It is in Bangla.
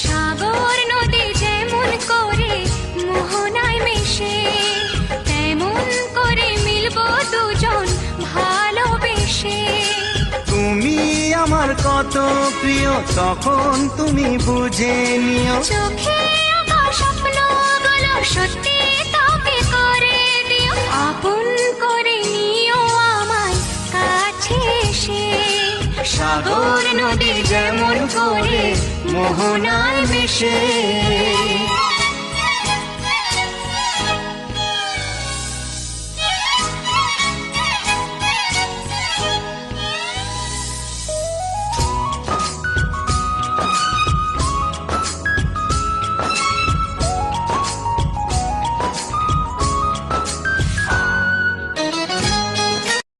সাগর নদী যেমন করে মোহনায় মিশে, তেমন করে মিলবো দুজন ভালোবেসে। তুমি আমার কত প্রিয় তখন তুমি বুঝে নিও, চোখে আঁকা স্বপ্নগুলো সত্যি তবে করে দিও, আপন করে নিও আমায় কাছে এসে। সাগর নদী যেমন করে মোহনায় মিশে।